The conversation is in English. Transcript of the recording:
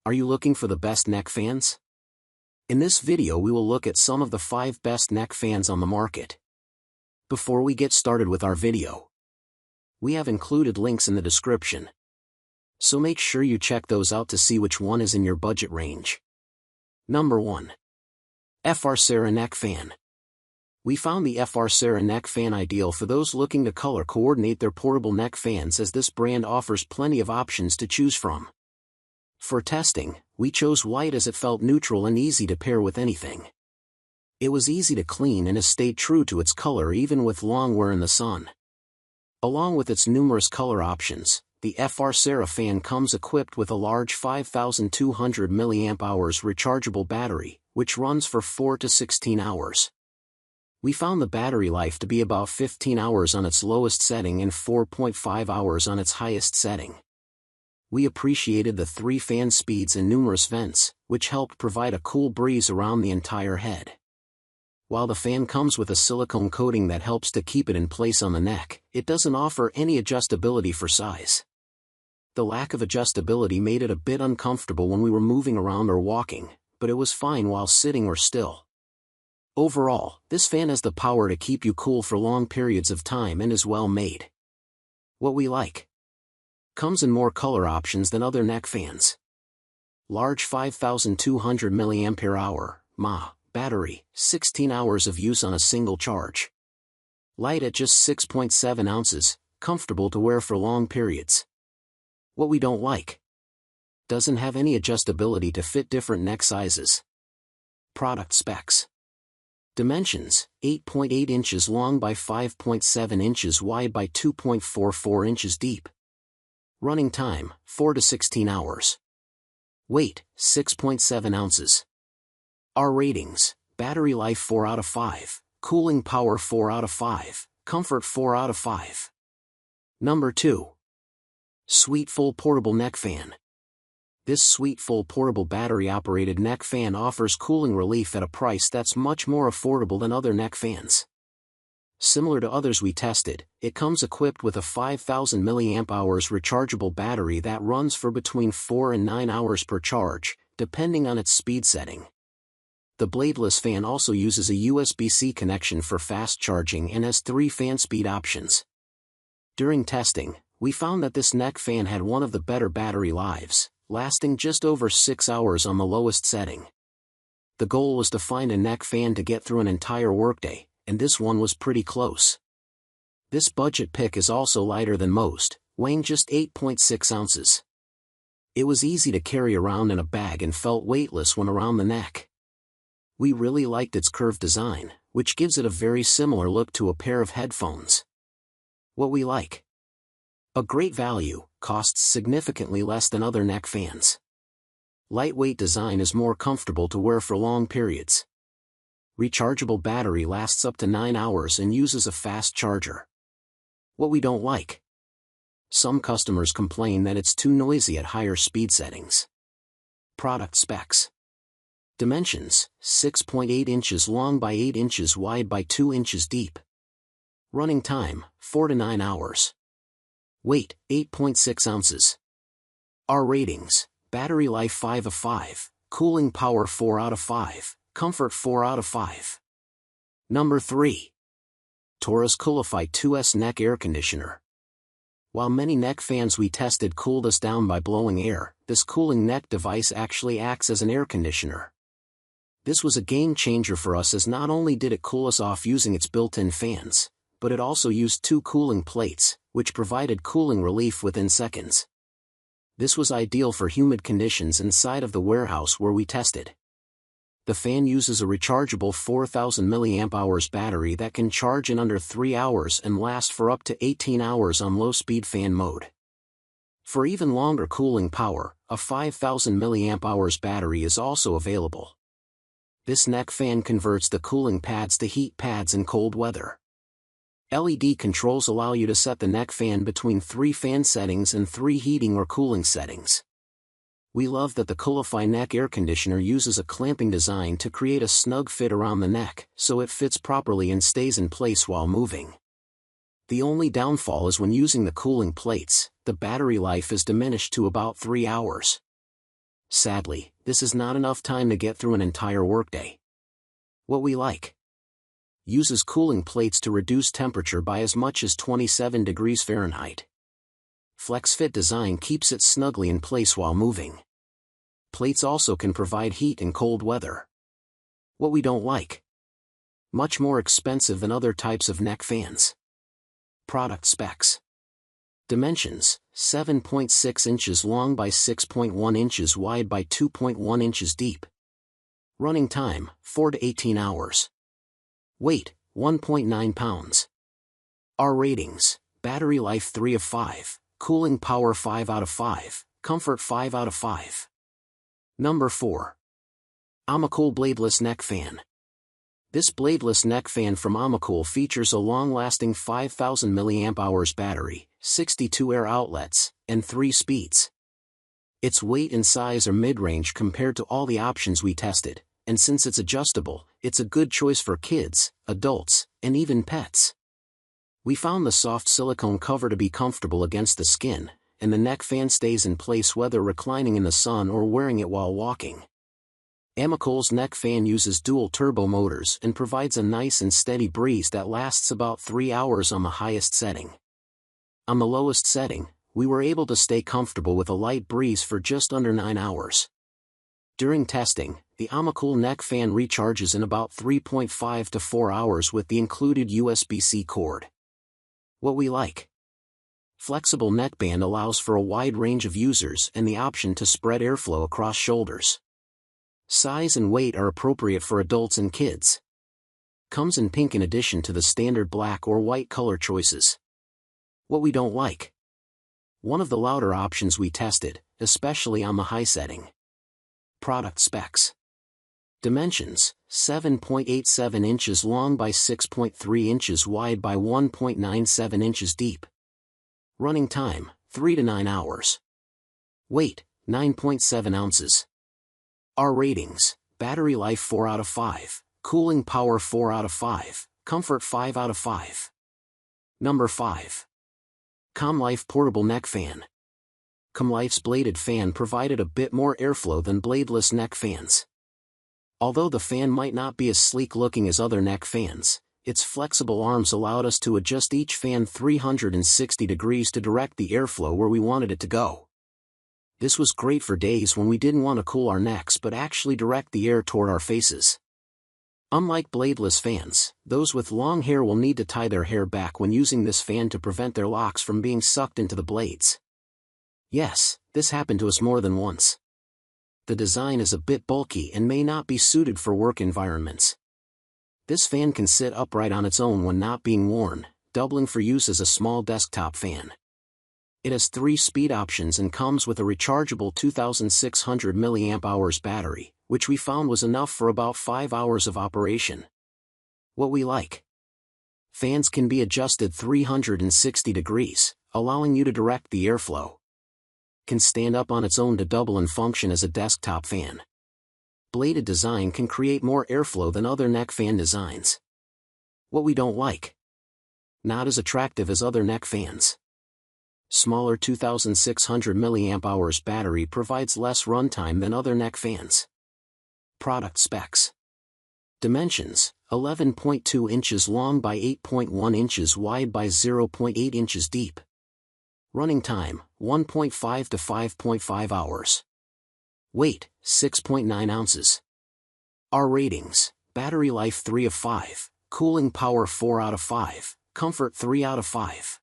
Are you looking for the best neck fans? In this video we will look at some of the 5 best neck fans on the market. Before we get started with our video, we have included links in the description, so make sure you check those out to see which one is in your budget range. Number 1. FrSara Neck Fan. We found the FrSara Neck Fan ideal for those looking to color coordinate their portable neck fans, as this brand offers plenty of options to choose from. For testing, we chose white as it felt neutral and easy to pair with anything. It was easy to clean and has stayed true to its color even with long wear in the sun. Along with its numerous color options, the FrSara fan comes equipped with a large 5200 mAh rechargeable battery, which runs for 4 to 16 hours. We found the battery life to be about 15 hours on its lowest setting and 4.5 hours on its highest setting. We appreciated the 3 fan speeds and numerous vents, which helped provide a cool breeze around the entire head. While the fan comes with a silicone coating that helps to keep it in place on the neck, it doesn't offer any adjustability for size. The lack of adjustability made it a bit uncomfortable when we were moving around or walking, but it was fine while sitting or still. Overall, this fan has the power to keep you cool for long periods of time and is well made. What we like: comes in more color options than other neck fans. Large 5200 mAh battery, 16 hours of use on a single charge. Light at just 6.7 ounces, comfortable to wear for long periods. What we don't like: doesn't have any adjustability to fit different neck sizes. Product specs. Dimensions: 8.8 inches long by 5.7 inches wide by 2.44 inches deep. Running time: 4 to 16 hours. Weight: 6.7 ounces. Our ratings: battery life 4 out of 5, cooling power 4 out of 5, comfort 4 out of 5. Number 2. Sweetfull Portable Neck Fan. This Sweetfull portable battery-operated neck fan offers cooling relief at a price that's much more affordable than other neck fans. Similar to others we tested, it comes equipped with a 5000 mAh rechargeable battery that runs for between 4 and 9 hours per charge, depending on its speed setting. The Bladeless fan also uses a USB-C connection for fast charging and has 3 fan speed options. During testing, we found that this neck fan had one of the better battery lives, lasting just over 6 hours on the lowest setting. The goal was to find a neck fan to get through an entire workday, and this one was pretty close. This budget pick is also lighter than most, weighing just 8.6 ounces. It was easy to carry around in a bag and felt weightless when around the neck. We really liked its curved design, which gives it a very similar look to a pair of headphones. What we like: a great value, costs significantly less than other neck fans. Lightweight design is more comfortable to wear for long periods. Rechargeable battery lasts up to 9 hours and uses a fast charger. What we don't like: some customers complain that it's too noisy at higher speed settings. Product specs. Dimensions: 6.8 inches long by 8 inches wide by 2 inches deep. Running time: 4 to 9 hours. Weight: 8.6 ounces. Our ratings: battery life 5 of 5, cooling power 4 out of 5, comfort 4 out of 5. Number 3. Torras Coolify 2S Neck Air Conditioner. While many neck fans we tested cooled us down by blowing air, this cooling neck device actually acts as an air conditioner. This was a game changer for us, as not only did it cool us off using its built-in fans, but it also used 2 cooling plates, which provided cooling relief within seconds. This was ideal for humid conditions inside of the warehouse where we tested. The fan uses a rechargeable 4000 mAh battery that can charge in under 3 hours and last for up to 18 hours on low-speed fan mode. For even longer cooling power, a 5000 mAh battery is also available. This neck fan converts the cooling pads to heat pads in cold weather. LED controls allow you to set the neck fan between 3 fan settings and 3 heating or cooling settings. We love that the Coolify neck air conditioner uses a clamping design to create a snug fit around the neck, so it fits properly and stays in place while moving. The only downfall is when using the cooling plates, the battery life is diminished to about 3 hours. Sadly, this is not enough time to get through an entire workday. What we like. Uses cooling plates to reduce temperature by as much as 27 degrees Fahrenheit. FlexFit design keeps it snugly in place while moving. Plates also can provide heat in cold weather. What we don't like. Much more expensive than other types of neck fans. Product specs. Dimensions: 7.6 inches long by 6.1 inches wide by 2.1 inches deep. Running time: 4 to 18 hours. Weight: 1.9 pounds. Our ratings: battery life 3 of 5, cooling power 5 out of 5, comfort 5 out of 5. Number 4. Amacool Bladeless Neck Fan. This bladeless neck fan from Amacool features a long-lasting 5000 mAh battery, 62 air outlets, and 3 speeds. Its weight and size are mid-range compared to all the options we tested, and since it's adjustable, it's a good choice for kids, adults, and even pets. We found the soft silicone cover to be comfortable against the skin, and the neck fan stays in place whether reclining in the sun or wearing it while walking. Amacool's neck fan uses dual turbo motors and provides a nice and steady breeze that lasts about 3 hours on the highest setting. On the lowest setting, we were able to stay comfortable with a light breeze for just under 9 hours. During testing, the Amacool neck fan recharges in about 3.5 to 4 hours with the included USB-C cord. What we like. Flexible neckband allows for a wide range of users and the option to spread airflow across shoulders. Size and weight are appropriate for adults and kids. Comes in pink in addition to the standard black or white color choices. What we don't like. One of the louder options we tested, especially on the high setting. Product specs. Dimensions: 7.87 inches long by 6.3 inches wide by 1.97 inches deep. Running time: 3 to 9 hours. Weight: 9.7 ounces. Our ratings: battery life 4 out of 5, cooling power 4 out of 5, comfort 5 out of 5. Number 5. Comlife Portable Neck Fan. Comlife's bladed fan provided a bit more airflow than bladeless neck fans. Although the fan might not be as sleek looking as other neck fans, its flexible arms allowed us to adjust each fan 360 degrees to direct the airflow where we wanted it to go. This was great for days when we didn't want to cool our necks but actually direct the air toward our faces. Unlike bladeless fans, those with long hair will need to tie their hair back when using this fan to prevent their locks from being sucked into the blades. Yes, this happened to us more than once. The design is a bit bulky and may not be suited for work environments. This fan can sit upright on its own when not being worn, doubling for use as a small desktop fan. It has 3 speed options and comes with a rechargeable 2600 mAh battery, which we found was enough for about 5 hours of operation. What we like. Fans can be adjusted 360 degrees, allowing you to direct the airflow. Can stand up on its own to double and function as a desktop fan. Bladed design can create more airflow than other neck fan designs. What we don't like. Not as attractive as other neck fans. Smaller 2600 mAh battery provides less runtime than other neck fans. Product specs. Dimensions: 11.2 inches long by 8.1 inches wide by 0.8 inches deep. Running time: 1.5 to 5.5 hours. Weight: 6.9 ounces. Our ratings: battery life 3 of 5, cooling power 4 out of 5, comfort 3 out of 5.